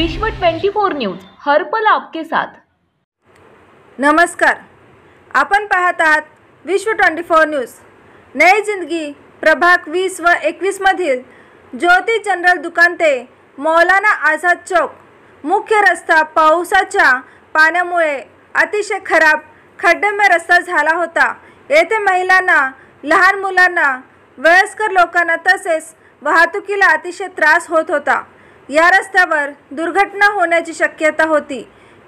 विश्व 24 न्यूज हर पल आपके साथ। नमस्कार, आपण पाहत आहात विश्व 24 न्यूज। नई जिंदगी प्रभाग 20 व 21 मधील ज्योती जनरल दुकान ते मौलाना आझाद चौक मुख्य रस्ता पावसाच्या पाण्यामुळे अतिशय खराब खड्डेमय रस्ता झाला होता। येथे महिलांना, लहान मुलांना, वयस्कर लोकांना तसेच वाहतुकीला अतिशय त्रास होत होता। या रस्त्यावर दुर्घटना होण्याची शक्यता होती।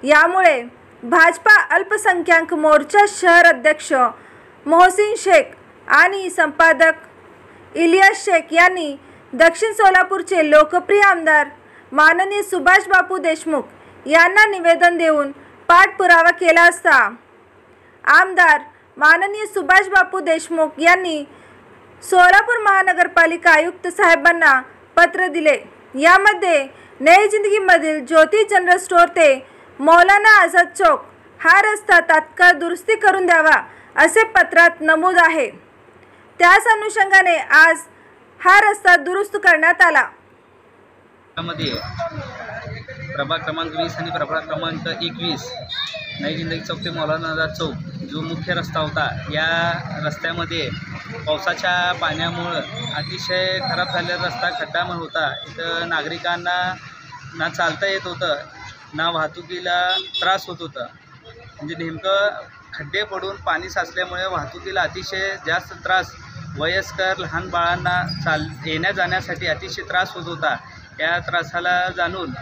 यामुळे भाजपा अल्पसंख्याक मोर्चा शहर अध्यक्ष मोहसिन शेख आणि संपादक इलियास शेख यांनी दक्षिण सोलापूरचे लोकप्रिय आमदार माननीय सुभाष बापू देशमुख यांना निवेदन देऊन पाठपुरावा केला असता आमदार माननीय सुभाष बापू देशमुख यांनी सोलापूर महानगरपालिका आयुक्त साहेबांना पत्र दिले। यामध्ये नई जिंदगीमधील ज्योती जनरल स्टोर ते मौलाना आझाद चौक हा रस्ता तात्काळ दुरुस्ती करून द्यावा असे पत्रात नमूद आहे। त्याच अनुषंगाने आज हा रस्ता दुरुस्त करण्यात आला। प्रभाग क्रमांक 20 आणि प्रभाग क्रमांक 21 नई जिंदगी चौक ते मौलाना आझाद चौक जो मुख्य रस्ता होता, या रस्त्यामध्ये पावसाच्या पाण्यामुळे अतिशय खराब झालेला रस्ता खड्डामय होता। इथं नागरिकांना ना चालता येत होतं, ना वाहतुकीला त्रास होत होता। म्हणजे नेमकं खड्डे पडून पाणी साचल्यामुळे वाहतुकीला अतिशय जास्त त्रास, वयस्कर लहान बाळांना येण्या जाण्यासाठी अतिशय त्रास होत होता। या त्रासाला जाणून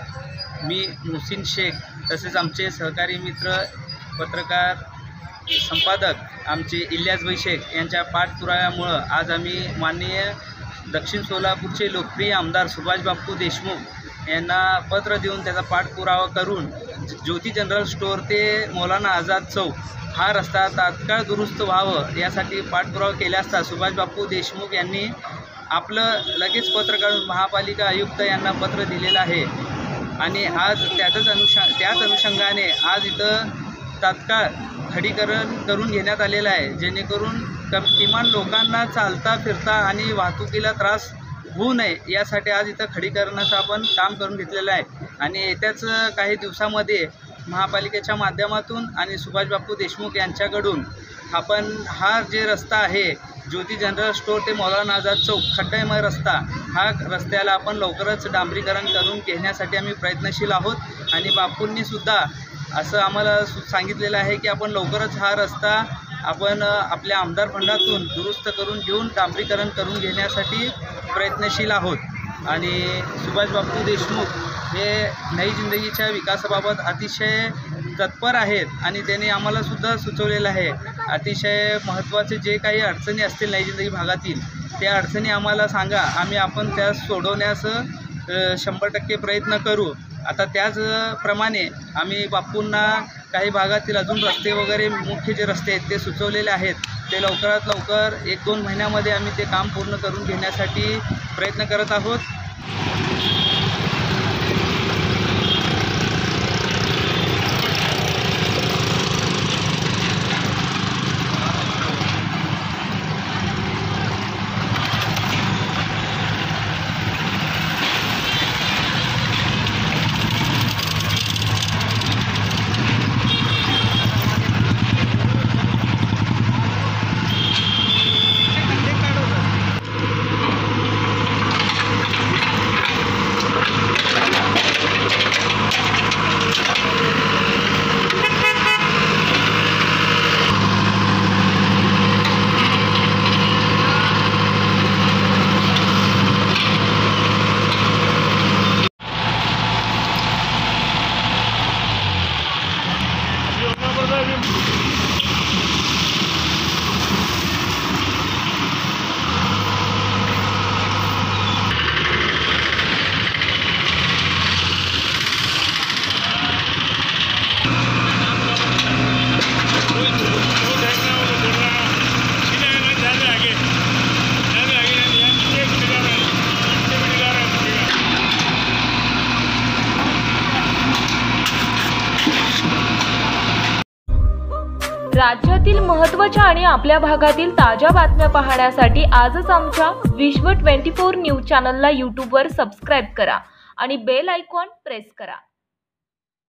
मी मोहसिन शेख तसेच आमचे सहकारी मित्र पत्रकार संपादक आमचे इलियास शेख यांच्या पाठपुराव्यामुळं आज आम्ही माननीय दक्षिण सोलापूरचे लोकप्रिय आमदार सुभाष बापू देशमुख यांना पत्र देऊन त्याचा पाठपुरावा करून ज्योती जनरल स्टोर ते मौलाना आझाद चौक हा रस्ता तात्काळ दुरुस्त व्हावं यासाठी पाठपुरावा केला असता सुभाष बापू देशमुख यांनी आपलं लगेच पत्र काढून महापालिका आयुक्त यांना पत्र दिलेलं आहे। आणि आज त्याच अनुषंगाने आज इथं तात्काळ खडीकरण करून घेण्यात आलेलं आहे, जेणेकरून किमान लोकांना चालता फिरता आणि वाहतुकीला त्रास होऊ नये यासाठी आज इथं खडीकरणाचं आपण काम करून घेतलेलं आहे। आणि येत्याच काही दिवसामध्ये महापालिकेच्या माध्यमातून आणि सुभाष बापू देशमुख यांच्याकडून आपण हा जे रस्ता आहे ज्योती जनरल स्टोर ते मौलाना आझाद चौक खड्डेमय रस्ता, हा रस्त्याला आपण लवकरच डांबरीकरण करून घेण्यासाठी आम्ही प्रयत्नशील आहोत। आणि बापूंनी सुद्धा असं आम्हाला सांगितलेलं आहे की आपण लवकरच हा रस्ता आपण आपल्या आमदार फंडातून दुरुस्त करून घेऊन डांबरीकरण करून घेण्यासाठी प्रयत्नशील आहोत। आणि सुभाष बापू देशमुख हे नई जिंदगीच्या विकासाबाबत अतिशय तत्पर आहेत आणि त्यांनी आम्हाला सुद्धा सुचवलेलं आहे अतिशय महत्त्वाचे जे काही अडचणी असतील नई जिंदगी भागातील त्या अडचणी आम्हाला सांगा, आपण त्या सोडवण्यास 100% प्रयत्न करू। आता त्याचप्रमाणे आम्ही बापूंना काही भागातील अजून रस्ते वगैरे मुख्य जे रस्ते आहेत ते सुचवलेले आहेत, ते लवकरात लवकर 1-2 महिन्यामध्ये आम्ही ते काम पूर्ण करून घेण्यासाठी प्रयत्न करत आहोत। राज्यातील महत्त्वाच्या आणि आपल्या भागातील ताज्या बातम्या पाहण्यासाठी आजच आमच्या विश्व 24 न्यूज चॅनलला यूट्यूबवर सबस्क्राईब करा आणि बेल आयकॉन प्रेस करा.